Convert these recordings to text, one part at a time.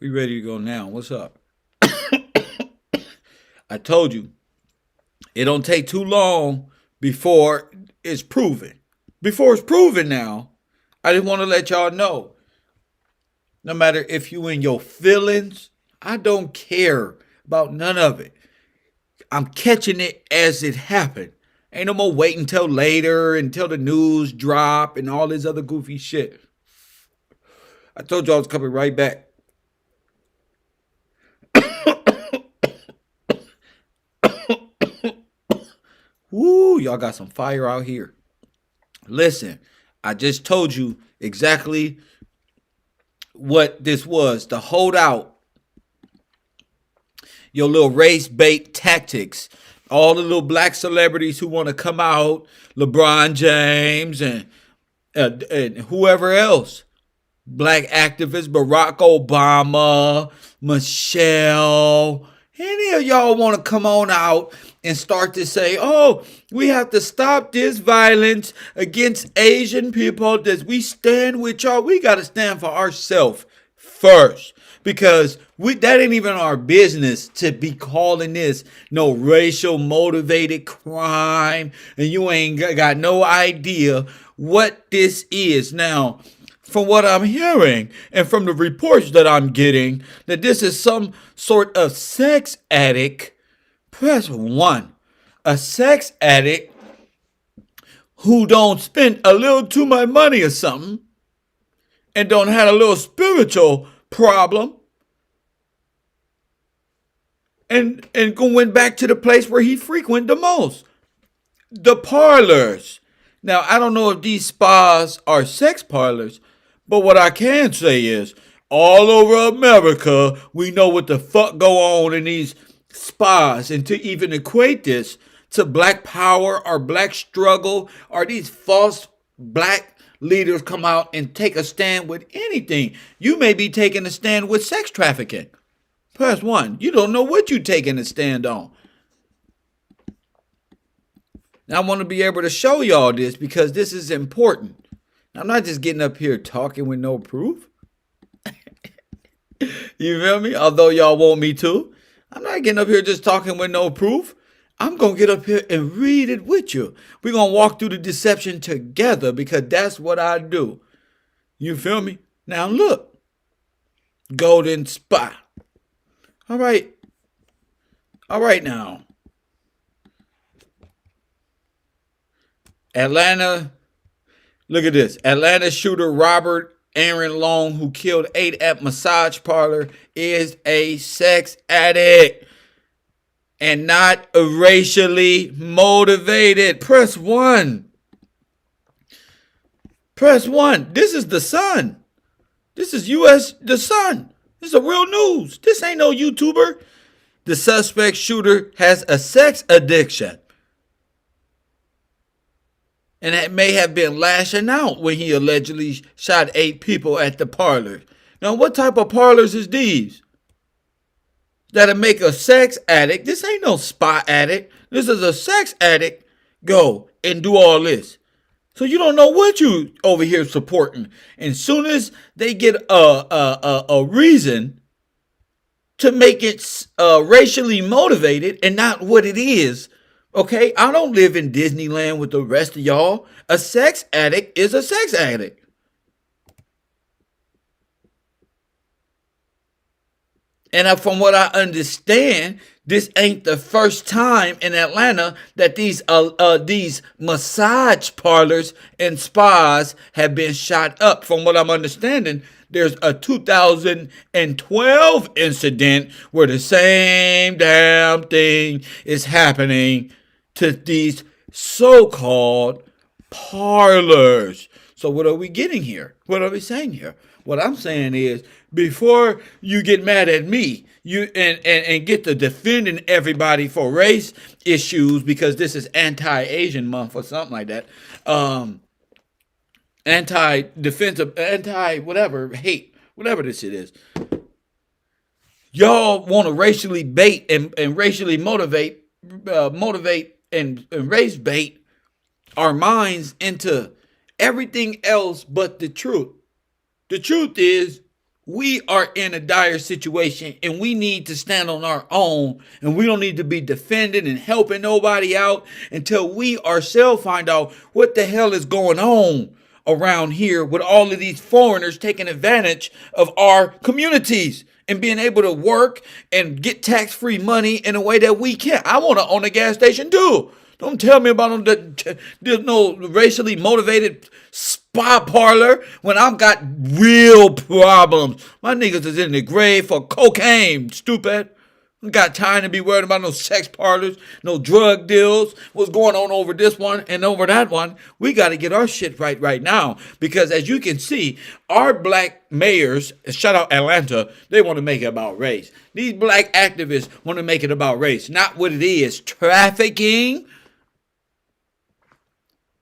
We ready to go now. What's up? I told you, it don't take too long before it's proven. Before it's proven now, I just want to let y'all know, no matter if you in your feelings, I don't care about none of it. I'm catching it as it happened. Ain't no more waiting until later, until the news drop and all this other goofy shit. I told y'all I was coming right back. Woo, y'all got some fire out here. Listen, I just told you exactly what this was. The holdout, your little race bait tactics. All the little black celebrities who want to come out, LeBron James and whoever else. Black activists, Barack Obama, Michelle. Any of y'all want to come on out and start to say, oh, we have to stop this violence against Asian people. That we stand with y'all. We got to stand for ourselves first. Because that ain't even our business to be calling this no racial motivated crime. And you ain't got no idea what this is. Now, from what I'm hearing and from the reports that I'm getting, that this is some sort of sex addict. Press 1. A sex addict who don't spend a little too much money or something and don't have a little spiritual problem and went back to the place where he frequented the most, the parlors. Now, I don't know if these spas are sex parlors, but what I can say is all over America, we know what the fuck go on in these spas. And to even equate this to black power or black struggle or these false black leaders come out and take a stand with anything. You may be taking a stand with sex trafficking. Press 1. You don't know what you're taking a stand on. Now, I want to be able to show y'all this because this is important. I'm not just getting up here talking with no proof. You feel me? Although y'all want me to. I'm not getting up here just talking with no proof. I'm going to get up here and read it with you. We're going to walk through the deception together because that's what I do. You feel me? Now look. Golden spot. All right. All right now. Atlanta. Look at this. Atlanta shooter Robert Aaron Long, who killed 8 at massage parlor, is a sex addict and not racially motivated. Press 1. Press 1. This is the Sun. This is U.S. The Sun. This is a real news. This ain't no YouTuber. The suspect shooter has a sex addiction. And that may have been lashing out when he allegedly shot 8 people at the parlor. Now, what type of parlors is these? That'll make a sex addict. This ain't no spa addict. This is a sex addict. Go and do all this. So you don't know what you over here supporting. And soon as they get a reason to make it racially motivated and not what it is, okay, I don't live in Disneyland with the rest of y'all. A sex addict is a sex addict. And from what I understand, this ain't the first time in Atlanta that these massage parlors and spas have been shot up. From what I'm understanding, there's a 2012 incident where the same damn thing is happening to these so-called parlors. So what are we getting here? What are we saying here? What I'm saying is, before you get mad at me, you and get to defending everybody for race issues because this is anti-Asian month or something like that, anti-defensive, anti-whatever, hate, whatever this shit is. Y'all want to racially bait and racially motivate and race bait our minds into everything else but the truth. The truth is We are in a dire situation and we need to stand on our own, and we don't need to be defending and helping nobody out until we ourselves find out what the hell is going on around here with all of these foreigners taking advantage of our communities and being able to work and get tax-free money in a way that we can't. I want to own a gas station too. Don't tell me about there's no racially motivated spa parlor when I've got real problems. My niggas is in the grave for cocaine, stupid. We got time to be worried about no sex parlors, no drug deals, what's going on over this one and over that one. We got to get our shit right now. Because as you can see, our black mayors, shout out Atlanta, they want to make it about race. These black activists want to make it about race, not what it is. Trafficking,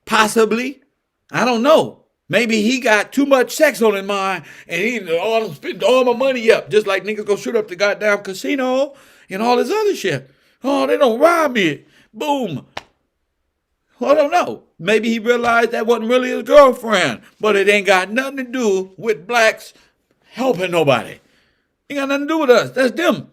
possibly. I don't know. Maybe he got too much sex on his mind and he spent all my money up. Just like niggas go shoot up the goddamn casino and all this other shit. Oh, they don't rob me. Boom. Well, I don't know. Maybe he realized that wasn't really his girlfriend. But it ain't got nothing to do with blacks helping nobody. Ain't got nothing to do with us. That's them.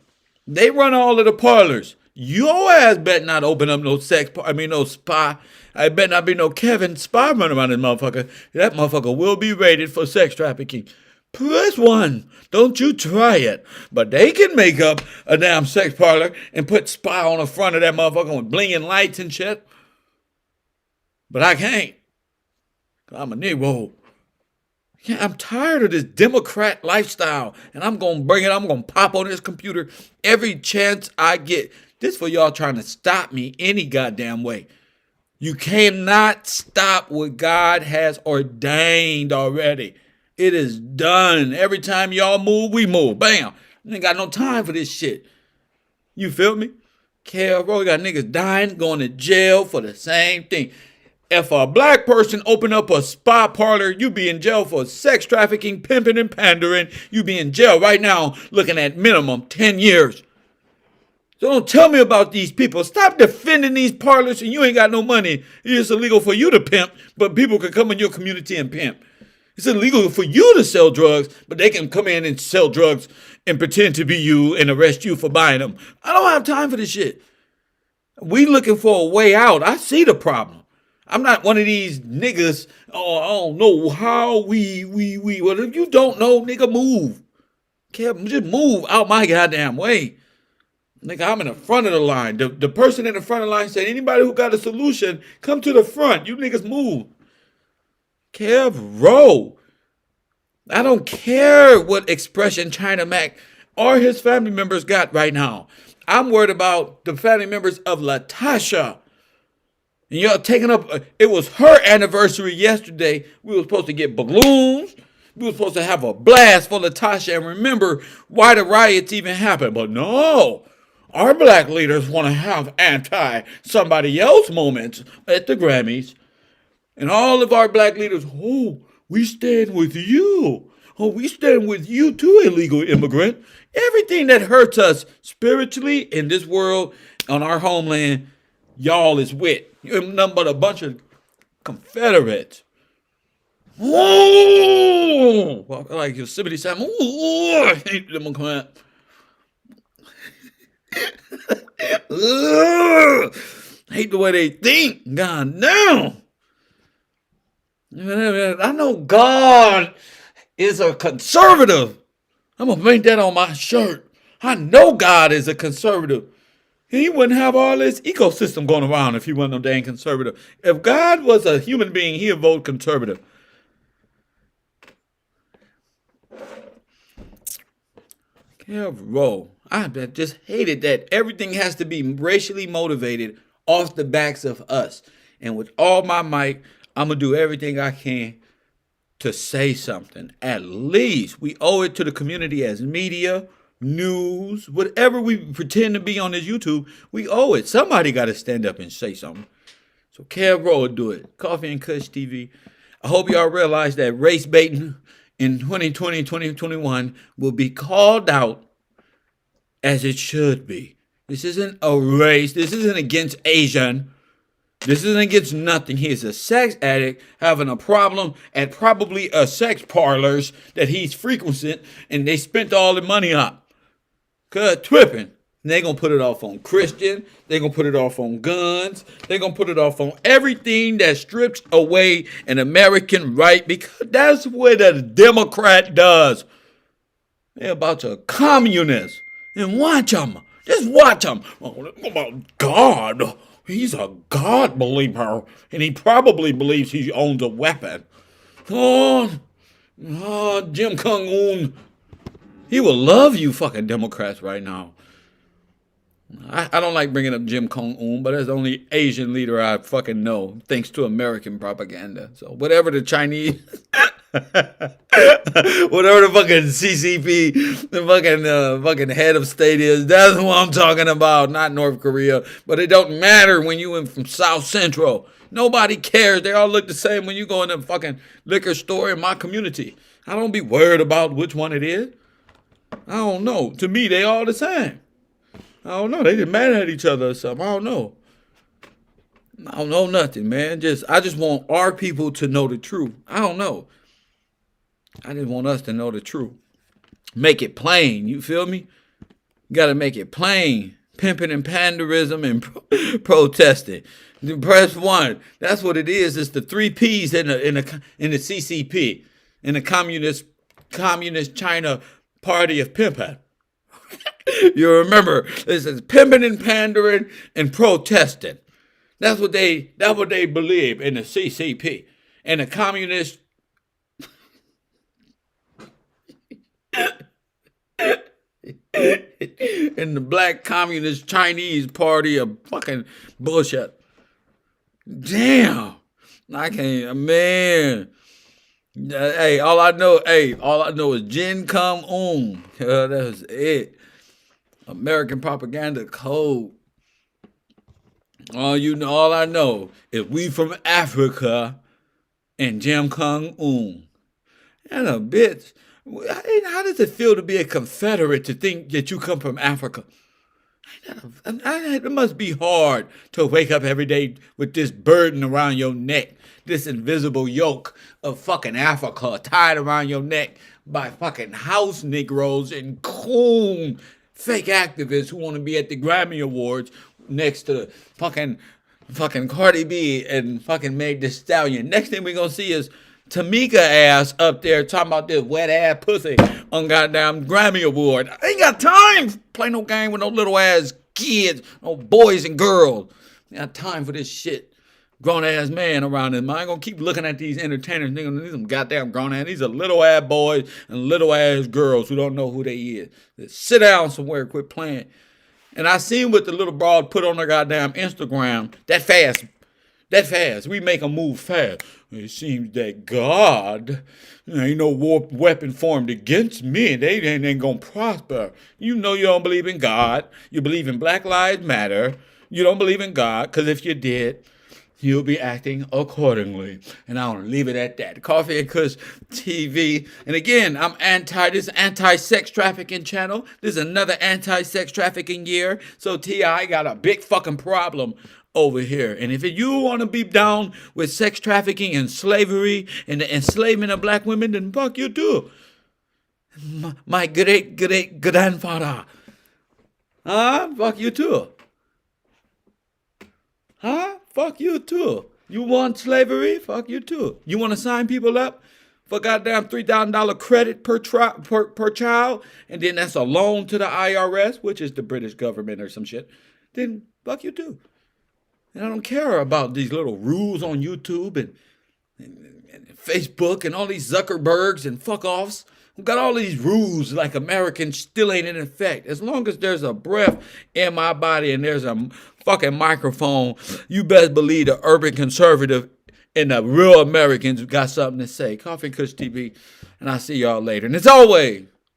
They run all of the parlors. Your ass better not open up no no spa. I bet not be no Kevin Spy running around this motherfucker. That motherfucker will be rated for sex trafficking. Press 1. Don't you try it. But they can make up a damn sex parlor and put Spy on the front of that motherfucker with blinging lights and shit. But I can't. I'm a Negro. Yeah, I'm tired of this Democrat lifestyle. And I'm going to bring it. I'm going to pop on this computer every chance I get. This for y'all trying to stop me any goddamn way. You cannot stop what God has ordained already. It is done. Every time y'all move, we move. Bam. I ain't got no time for this shit. You feel me? Bro, we got niggas dying, going to jail for the same thing. If a black person open up a spa parlor, you be in jail for sex trafficking, pimping, and pandering. You be in jail right now looking at minimum 10 years. So don't tell me about these people. Stop defending these parlors and you ain't got no money. It's illegal for you to pimp, but people can come in your community and pimp. It's illegal for you to sell drugs, but they can come in and sell drugs and pretend to be you and arrest you for buying them. I don't have time for this shit. We looking for a way out. I see the problem. I'm not one of these niggas, oh, I don't know how we. Well, if you don't know, nigga, move. Just move out my goddamn way. Nigga, I'm in the front of the line. The person in the front of the line said, anybody who got a solution, come to the front. You niggas move. THRU. I don't care what expression China Mac or his family members got right now. I'm worried about the family members of Latasha. And y'all taking up, it was her anniversary yesterday. We were supposed to get balloons. We were supposed to have a blast for Latasha and remember why the riots even happened. But no. Our black leaders want to have anti-somebody else moments at the Grammys. And all of our black leaders, oh, we stand with you. Oh, we stand with you too, illegal immigrant. Everything that hurts us spiritually in this world, on our homeland, y'all is with. You're nothing but a bunch of Confederates. Oh, like Yosemite Sam. Oh, I hate Democrats. Hate the way they think. God damn. I know God is a conservative. I'm going to paint that on my shirt. I know God is a conservative. He wouldn't have all this ecosystem going around if he wasn't no dang conservative. If God was a human being, he'd vote conservative. THRU. I just hated that everything has to be racially motivated off the backs of us. And with all my might, I'm going to do everything I can to say something. At least we owe it to the community as media, news, whatever we pretend to be on this YouTube, we owe it. Somebody got to stand up and say something. So THRU will do it. Coffee and Kush TV. I hope y'all realize that race baiting in 2020, 2021 will be called out as it should be. This isn't a race. This isn't against Asian. This isn't against nothing. He is a sex addict having a problem at probably a sex parlors that he's frequenting, and they spent all the money up. Cause tripping. They're going to put it off on Christian. They're going to put it off on guns. They're going to put it off on everything that strips away an American right, because that's what a Democrat does. They're about to communists. And watch them. Just watch them. Oh, God. He's a God believer. And he probably believes he owns a weapon. Oh, Jim Jong-un. He will love you fucking Democrats right now. I don't like bringing up Jim Jong-un, but that's the only Asian leader I fucking know, thanks to American propaganda. So whatever the Chinese, whatever the fucking CCP, the fucking head of state is, that's what I'm talking about, not North Korea. But it don't matter when you in from South Central. Nobody cares. They all look the same when you go in the fucking liquor store in my community. I don't be worried about which one it is. I don't know. To me, they all the same. I don't know. They just mad at each other or something. I don't know. I don't know nothing, man. I just want our people to know the truth. I don't know. I just want us to know the truth. Make it plain. You feel me? You got to make it plain. Pimping and panderism and protesting. Press 1. That's what it is. It's the 3 P's in the CCP, in the communist China party of pimping. You remember, this is pimping and pandering and protesting. That's what they believe in the CCP and the communist. In the black communist Chinese party of fucking bullshit. Damn, I can't, man. All I know is Jin Jong-un. That's it. American propaganda code. All I know is we from Africa and Jim Jong-un. And a bitch. How does it feel to be a Confederate, to think that you come from Africa? It must be hard to wake up every day with this burden around your neck, this invisible yoke of fucking Africa tied around your neck by fucking house Negroes and coon fake activists who want to be at the Grammy Awards next to fucking Cardi B and fucking Meg Thee Stallion. Next thing we're going to see is Tamika ass up there talking about this wet ass pussy on goddamn Grammy Award. I ain't got time to play no game with no little ass kids, no boys and girls. I ain't got time for this shit. Grown ass man around him. I ain't gonna keep looking at these entertainers. These some goddamn grown ass. These are little ass boys and little ass girls who don't know who they is. Just sit down somewhere, quit playing. And I seen what the little broad put on her goddamn Instagram. That fast. We make a move fast. It seems that God, ain't no weapon formed against me. They ain't gonna prosper. You know you don't believe in God. You believe in Black Lives Matter. You don't believe in God, because if you did, you'll be acting accordingly. And I want to leave it at that. Coffee and Kush TV. And again, I'm this anti-sex trafficking channel. This is another anti-sex trafficking year. So T.I. got a big fucking problem over here. And if you want to be down with sex trafficking and slavery and the enslavement of black women, then fuck you too. My great grandfather. Fuck you too. Fuck you too. You want slavery? Fuck you too. You want to sign people up for goddamn $3,000 credit per child, and then that's a loan to the IRS, which is the British government or some shit, then fuck you too. And I don't care about these little rules on YouTube and Facebook and all these Zuckerbergs and fuck-offs. We've got all these rules like Americans still ain't in effect. As long as there's a breath in my body and there's a fucking microphone, you best believe the urban conservative and the real Americans got something to say. Coffee and Kush TV, and I'll see y'all later. And as always,